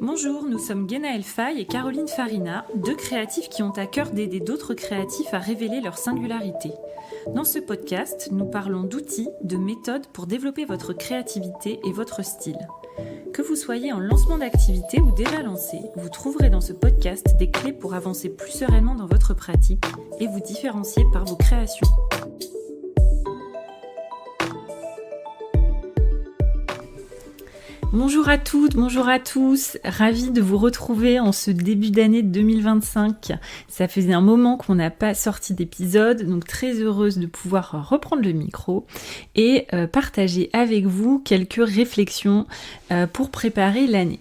Bonjour, nous sommes Guénaëlle Faye et Caroline Farina, deux créatifs qui ont à cœur d'aider d'autres créatifs à révéler leur singularité. Dans ce podcast, nous parlons d'outils, de méthodes pour développer votre créativité et votre style. Que vous soyez en lancement d'activité ou déjà lancé, vous trouverez dans ce podcast des clés pour avancer plus sereinement dans votre pratique et vous différencier par vos créations. Bonjour à toutes, bonjour à tous, ravie de vous retrouver en ce début d'année 2025. Ça faisait un moment qu'on n'a pas sorti d'épisode, donc très heureuse de pouvoir reprendre le micro et partager avec vous quelques réflexions pour préparer l'année.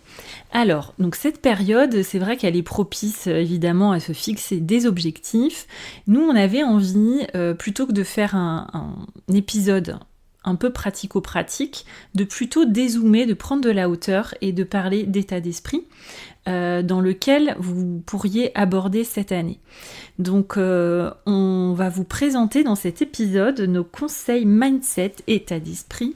Alors, donc cette période, c'est vrai qu'elle est propice évidemment à se fixer des objectifs. Nous, on avait envie, plutôt que de faire un épisode un peu pratico-pratique, de plutôt dézoomer, de prendre de la hauteur et de parler d'état d'esprit dans lequel vous pourriez aborder cette année. Donc on va vous présenter dans cet épisode nos conseils mindset, état d'esprit,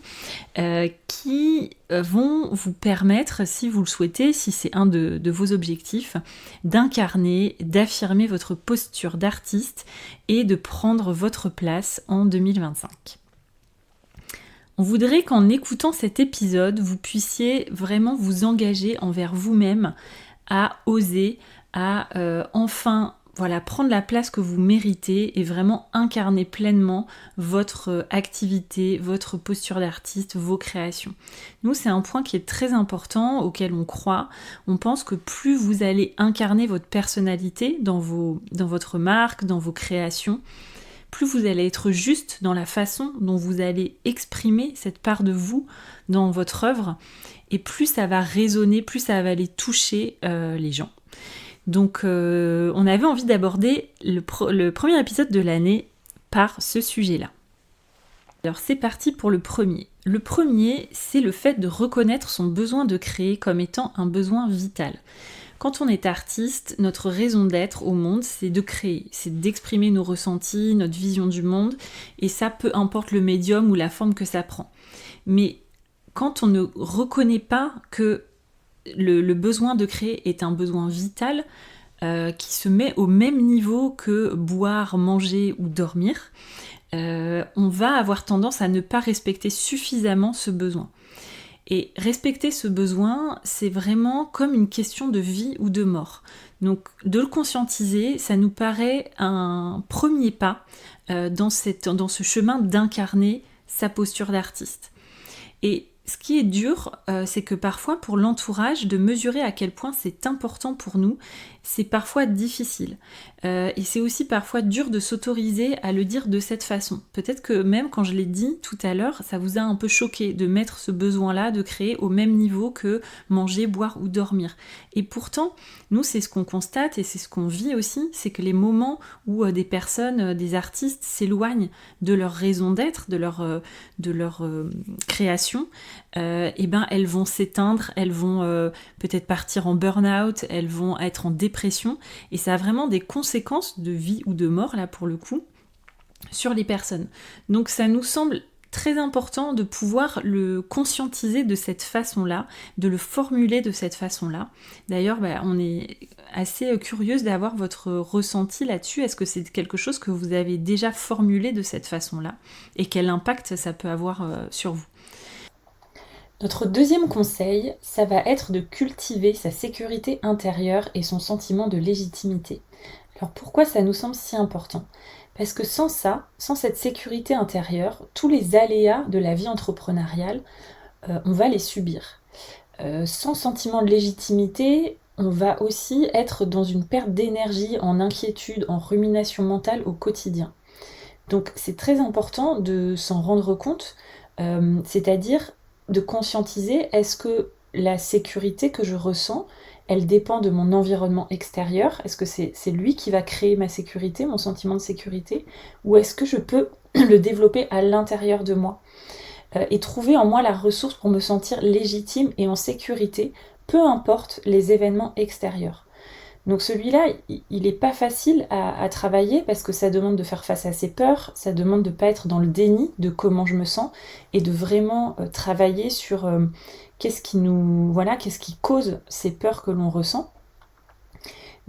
qui vont vous permettre, si vous le souhaitez, si c'est un de vos objectifs, d'incarner, d'affirmer votre posture d'artiste et de prendre votre place en 2025. On voudrait qu'en écoutant cet épisode, vous puissiez vraiment vous engager envers vous-même à oser, à enfin prendre la place que vous méritez et vraiment incarner pleinement votre activité, votre posture d'artiste, vos créations. Nous, c'est un point qui est très important, auquel on croit. On pense que plus vous allez incarner votre personnalité dans votre marque, dans vos créations, plus vous allez être juste dans la façon dont vous allez exprimer cette part de vous dans votre œuvre, et plus ça va résonner, plus ça va aller toucher les gens. Donc on avait envie d'aborder le premier épisode de l'année par ce sujet-là. Alors c'est parti pour le premier. Le premier, c'est le fait de reconnaître son besoin de créer comme étant un besoin vital. Quand on est artiste, notre raison d'être au monde, c'est de créer, c'est d'exprimer nos ressentis, notre vision du monde, et ça, peu importe le médium ou la forme que ça prend. Mais quand on ne reconnaît pas que le besoin de créer est un besoin vital, qui se met au même niveau que boire, manger ou dormir, on va avoir tendance à ne pas respecter suffisamment ce besoin. Et respecter ce besoin, c'est vraiment comme une question de vie ou de mort. Donc de le conscientiser, ça nous paraît un premier pas dans ce chemin d'incarner sa posture d'artiste. Et ce qui est dur, c'est que parfois pour l'entourage, de mesurer à quel point c'est important pour nous, c'est parfois difficile. Et c'est aussi parfois dur de s'autoriser à le dire de cette façon. Peut-être que même quand je l'ai dit tout à l'heure, ça vous a un peu choqué de mettre ce besoin-là de créer au même niveau que manger, boire ou dormir. Et pourtant, nous, c'est ce qu'on constate et c'est ce qu'on vit aussi, c'est que les moments où des personnes, des artistes s'éloignent de leur raison d'être, de leur création, elles vont s'éteindre, elles vont peut-être partir en burn-out, elles vont être en dépression, et ça a vraiment des conséquences de vie ou de mort, là pour le coup, sur les personnes. Donc ça nous semble très important de pouvoir le conscientiser de cette façon-là, de le formuler de cette façon-là. D'ailleurs, on est assez curieuse d'avoir votre ressenti là-dessus. Est-ce que c'est quelque chose que vous avez déjà formulé de cette façon-là, et quel impact ça peut avoir sur vous ? Notre deuxième conseil, ça va être de cultiver sa sécurité intérieure et son sentiment de légitimité. Alors pourquoi ça nous semble si important ? Parce que sans cette sécurité intérieure, tous les aléas de la vie entrepreneuriale, on va les subir. Sans sentiment de légitimité, on va aussi être dans une perte d'énergie, en inquiétude, en rumination mentale au quotidien. Donc c'est très important de s'en rendre compte, c'est-à-dire de conscientiser, est-ce que la sécurité que je ressens, elle dépend de mon environnement extérieur ? Est-ce que c'est lui qui va créer ma sécurité, mon sentiment de sécurité ? Ou est-ce que je peux le développer à l'intérieur de moi ? Et trouver en moi la ressource pour me sentir légitime et en sécurité, peu importe les événements extérieurs. Donc celui-là, il n'est pas facile à travailler parce que ça demande de faire face à ses peurs, ça demande de ne pas être dans le déni de comment je me sens et de vraiment travailler sur qu'est-ce qui cause ces peurs que l'on ressent.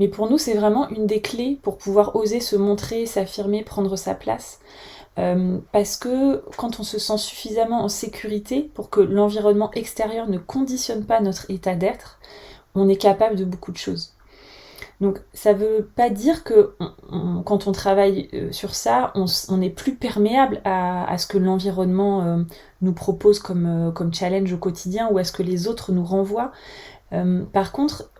Mais pour nous, c'est vraiment une des clés pour pouvoir oser se montrer, s'affirmer, prendre sa place. Parce que quand on se sent suffisamment en sécurité pour que l'environnement extérieur ne conditionne pas notre état d'être, on est capable de beaucoup de choses. Donc ça ne veut pas dire que quand on travaille sur ça, on est plus perméable à ce que l'environnement nous propose comme challenge au quotidien ou à ce que les autres nous renvoient. Par contre,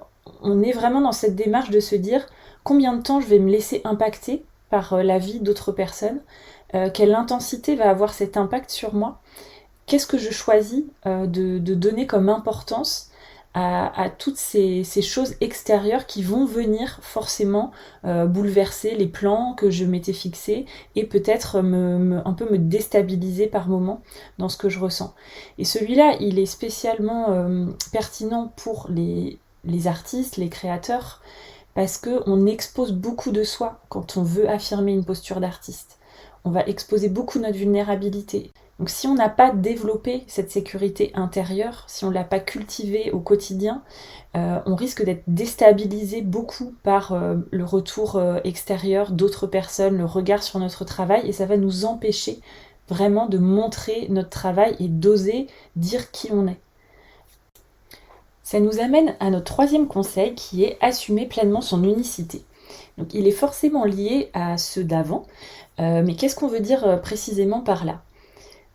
on est vraiment dans cette démarche de se dire combien de temps je vais me laisser impacter par la vie d'autres personnes, quelle intensité va avoir cet impact sur moi, qu'est-ce que je choisis de donner comme importance à toutes ces choses extérieures qui vont venir forcément bouleverser les plans que je m'étais fixés et peut-être un peu me déstabiliser par moments dans ce que je ressens. Et celui-là, il est spécialement pertinent pour les artistes, les créateurs, parce qu'on expose beaucoup de soi quand on veut affirmer une posture d'artiste. On va exposer beaucoup notre vulnérabilité. Donc si on n'a pas développé cette sécurité intérieure, si on ne l'a pas cultivée au quotidien, on risque d'être déstabilisé beaucoup par le retour extérieur d'autres personnes, le regard sur notre travail, et ça va nous empêcher vraiment de montrer notre travail et d'oser dire qui on est. Ça nous amène à notre troisième conseil qui est assumer pleinement son unicité. Donc il est forcément lié à ceux d'avant, mais qu'est-ce qu'on veut dire précisément par là ?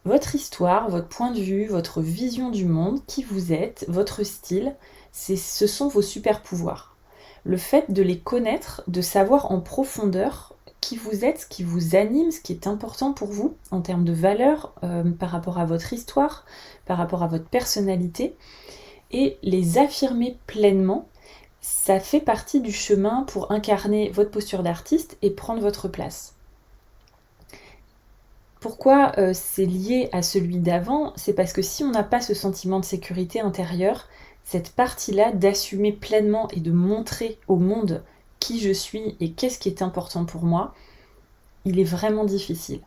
Votre histoire, votre point de vue, votre vision du monde, qui vous êtes, votre style, ce sont vos super pouvoirs. Le fait de les connaître, de savoir en profondeur qui vous êtes, ce qui vous anime, ce qui est important pour vous en termes de valeurs par rapport à votre histoire, par rapport à votre personnalité, et les affirmer pleinement, ça fait partie du chemin pour incarner votre posture d'artiste et prendre votre place. Pourquoi c'est lié à celui d'avant ? C'est parce que si on n'a pas ce sentiment de sécurité intérieure, cette partie-là d'assumer pleinement et de montrer au monde qui je suis et qu'est-ce qui est important pour moi, il est vraiment difficile.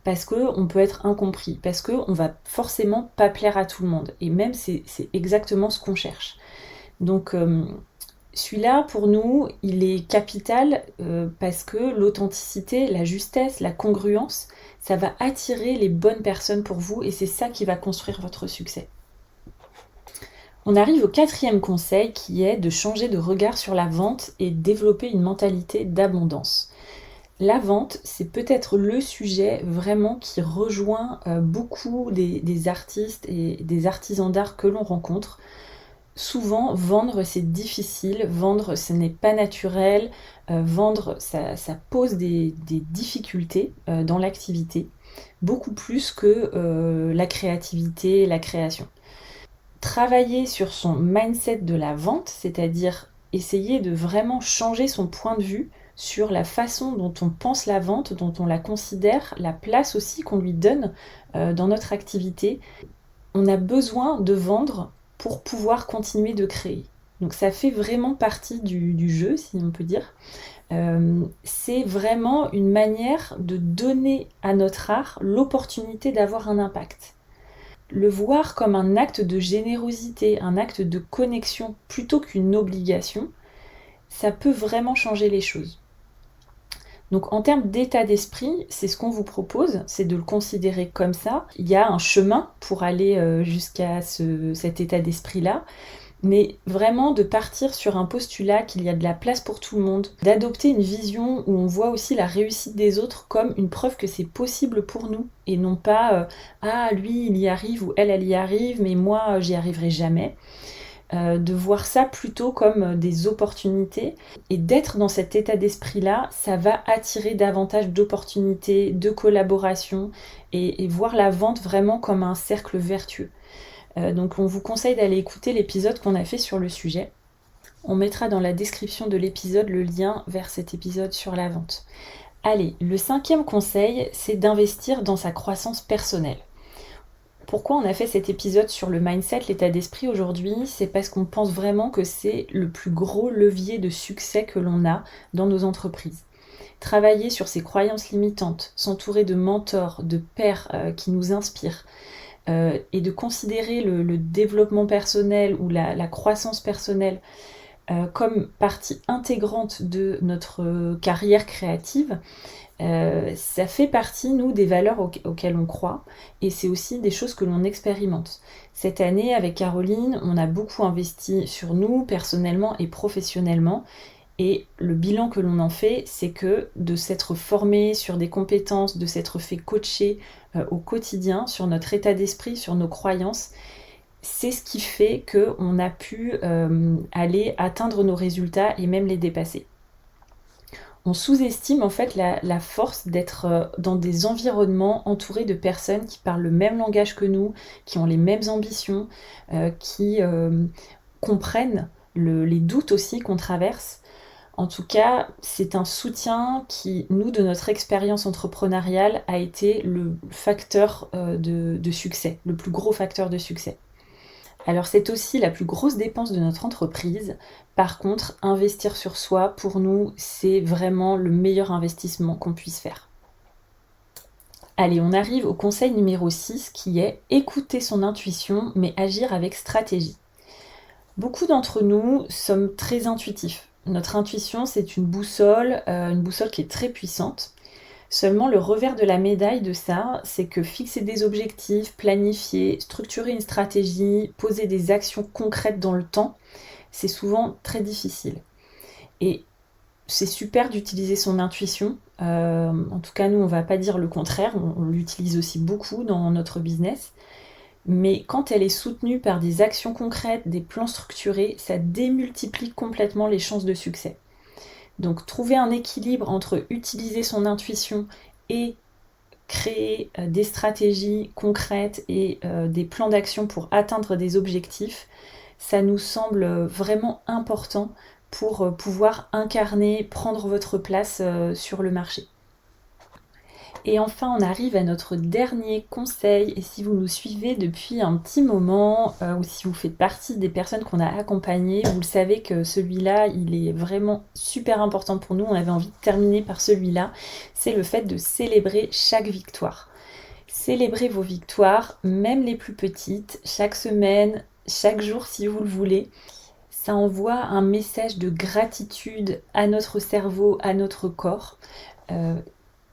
Parce qu'on peut être incompris, parce qu'on va forcément pas plaire à tout le monde. Et même c'est exactement ce qu'on cherche. Donc celui-là, pour nous, il est capital parce que l'authenticité, la justesse, la congruence, ça va attirer les bonnes personnes pour vous et c'est ça qui va construire votre succès. On arrive au quatrième conseil qui est de changer de regard sur la vente et développer une mentalité d'abondance. La vente, c'est peut-être le sujet vraiment qui rejoint beaucoup des artistes et des artisans d'art que l'on rencontre. Souvent, vendre, c'est difficile, vendre, ce n'est pas naturel, vendre, ça pose des difficultés dans l'activité, beaucoup plus que la créativité, la création. Travailler sur son mindset de la vente, c'est-à-dire essayer de vraiment changer son point de vue sur la façon dont on pense la vente, dont on la considère, la place aussi qu'on lui donne dans notre activité. On a besoin de vendre pour pouvoir continuer de créer. Donc ça fait vraiment partie du jeu, si on peut dire. C'est vraiment une manière de donner à notre art l'opportunité d'avoir un impact. Le voir comme un acte de générosité, un acte de connexion plutôt qu'une obligation, ça peut vraiment changer les choses. Donc en termes d'état d'esprit, c'est ce qu'on vous propose, c'est de le considérer comme ça. Il y a un chemin pour aller jusqu'à cet état d'esprit-là, mais vraiment de partir sur un postulat qu'il y a de la place pour tout le monde, d'adopter une vision où on voit aussi la réussite des autres comme une preuve que c'est possible pour nous, et non pas ah lui il y arrive ou elle y arrive, mais moi j'y arriverai jamais. De voir ça plutôt comme des opportunités et d'être dans cet état d'esprit-là, ça va attirer davantage d'opportunités, de collaboration et voir la vente vraiment comme un cercle vertueux. Donc on vous conseille d'aller écouter l'épisode qu'on a fait sur le sujet. On mettra dans la description de l'épisode le lien vers cet épisode sur la vente. Allez, le 5e conseil, c'est d'investir dans sa croissance personnelle. Pourquoi on a fait cet épisode sur le mindset, l'état d'esprit aujourd'hui? C'est parce qu'on pense vraiment que c'est le plus gros levier de succès que l'on a dans nos entreprises. Travailler sur ses croyances limitantes, s'entourer de mentors, de pairs qui nous inspirent, et de considérer le développement personnel ou la croissance personnelle comme partie intégrante de notre carrière créative, ça fait partie, nous, des valeurs auxquelles on croit, et c'est aussi des choses que l'on expérimente. Cette année, avec Caroline, on a beaucoup investi sur nous, personnellement et professionnellement, et le bilan que l'on en fait, c'est que de s'être formé sur des compétences, de s'être fait coacher au quotidien sur notre état d'esprit, sur nos croyances, c'est ce qui fait qu'on a pu aller atteindre nos résultats et même les dépasser. On sous-estime en fait la force d'être dans des environnements entourés de personnes qui parlent le même langage que nous, qui ont les mêmes ambitions, qui comprennent les doutes aussi qu'on traverse. En tout cas, c'est un soutien qui, nous, de notre expérience entrepreneuriale, a été le facteur de succès, le plus gros facteur de succès. Alors c'est aussi la plus grosse dépense de notre entreprise. Par contre, investir sur soi, pour nous, c'est vraiment le meilleur investissement qu'on puisse faire. Allez, on arrive au conseil numéro 6 qui est écouter son intuition mais agir avec stratégie. Beaucoup d'entre nous sommes très intuitifs. Notre intuition, c'est une boussole qui est très puissante. Seulement, le revers de la médaille de ça, c'est que fixer des objectifs, planifier, structurer une stratégie, poser des actions concrètes dans le temps, c'est souvent très difficile. Et c'est super d'utiliser son intuition. En tout cas, nous, on ne va pas dire le contraire. On l'utilise aussi beaucoup dans notre business. Mais quand elle est soutenue par des actions concrètes, des plans structurés, ça démultiplie complètement les chances de succès. Donc trouver un équilibre entre utiliser son intuition et créer des stratégies concrètes et des plans d'action pour atteindre des objectifs, ça nous semble vraiment important pour pouvoir incarner, prendre votre place sur le marché. Et enfin, on arrive à notre dernier conseil, et si vous nous suivez depuis un petit moment, ou si vous faites partie des personnes qu'on a accompagnées, vous le savez que celui-là, il est vraiment super important pour nous, on avait envie de terminer par celui-là, c'est le fait de célébrer chaque victoire. Célébrez vos victoires, même les plus petites, chaque semaine, chaque jour si vous le voulez. Ça envoie un message de gratitude à notre cerveau, à notre corps.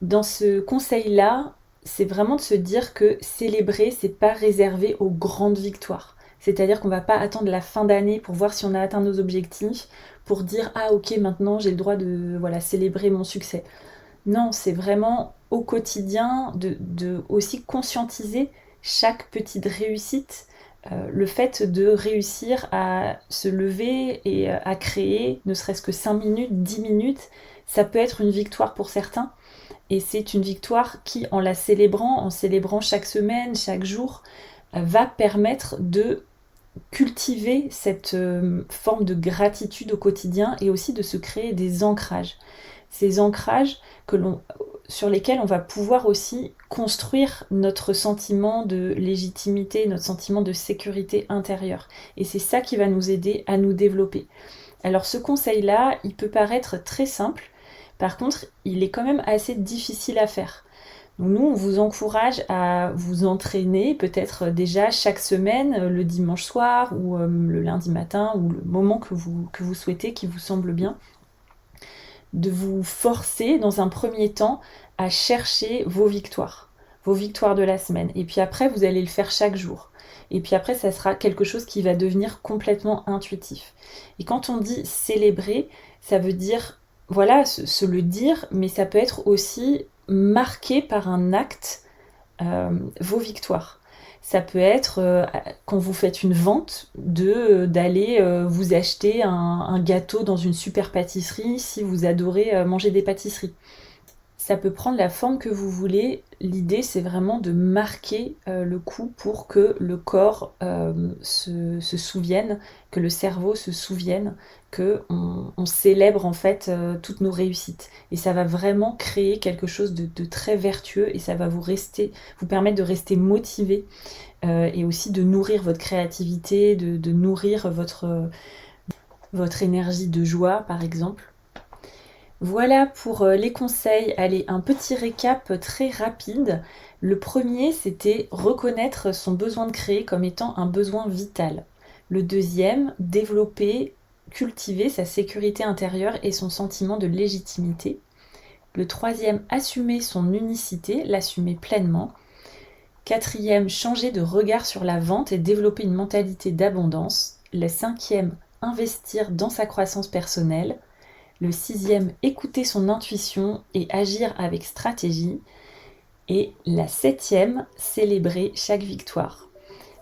Dans ce conseil-là, c'est vraiment de se dire que célébrer, c'est pas réservé aux grandes victoires. C'est-à-dire qu'on va pas attendre la fin d'année pour voir si on a atteint nos objectifs, pour dire ah ok maintenant j'ai le droit de célébrer mon succès. Non, c'est vraiment au quotidien de aussi conscientiser chaque petite réussite, le fait de réussir à se lever et à créer, ne serait-ce que 5 minutes, 10 minutes, ça peut être une victoire pour certains. Et c'est une victoire qui, en célébrant chaque semaine, chaque jour, va permettre de cultiver cette forme de gratitude au quotidien et aussi de se créer des ancrages. Ces ancrages sur lesquels on va pouvoir aussi construire notre sentiment de légitimité, notre sentiment de sécurité intérieure. Et c'est ça qui va nous aider à nous développer. Alors ce conseil-là, il peut paraître très simple, par contre, il est quand même assez difficile à faire. Donc nous, on vous encourage à vous entraîner, peut-être déjà chaque semaine, le dimanche soir ou le lundi matin, ou le moment que vous souhaitez, qui vous semble bien, de vous forcer dans un premier temps à chercher vos victoires de la semaine. Et puis après, vous allez le faire chaque jour. Et puis après, ça sera quelque chose qui va devenir complètement intuitif. Et quand on dit célébrer, ça veut dire se le dire, mais ça peut être aussi marqué par un acte vos victoires. Ça peut être quand vous faites une vente d'aller vous acheter un gâteau dans une super pâtisserie si vous adorez manger des pâtisseries. Ça peut prendre la forme que vous voulez. L'idée, c'est vraiment de marquer le coup pour que le corps se souvienne, que le cerveau se souvienne, que on célèbre en fait toutes nos réussites. Et ça va vraiment créer quelque chose de très vertueux et ça va vous permettre de rester motivé et aussi de nourrir votre créativité, de nourrir votre énergie de joie, par exemple. Voilà pour les conseils. Allez, un petit récap très rapide. Le premier, c'était reconnaître son besoin de créer comme étant un besoin vital. Le deuxième, développer, cultiver sa sécurité intérieure et son sentiment de légitimité. Le troisième, assumer son unicité, l'assumer pleinement. Quatrième, changer de regard sur la vente et développer une mentalité d'abondance. Le cinquième, investir dans sa croissance personnelle. Le sixième, écouter son intuition et agir avec stratégie. Et la septième, célébrer chaque victoire.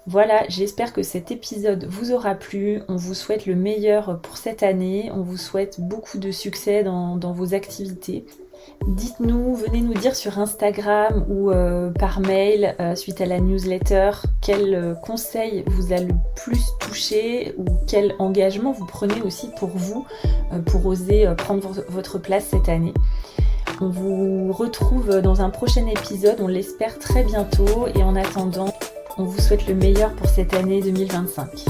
Voilà, j'espère que cet épisode vous aura plu. On vous souhaite le meilleur pour cette année. On vous souhaite beaucoup de succès dans vos activités. Dites-nous, venez nous dire sur Instagram ou par mail suite à la newsletter quel conseil vous a le plus touché ou quel engagement vous prenez aussi pour vous pour oser prendre votre place cette année. On vous retrouve dans un prochain épisode, on l'espère très bientôt et en attendant, on vous souhaite le meilleur pour cette année 2025.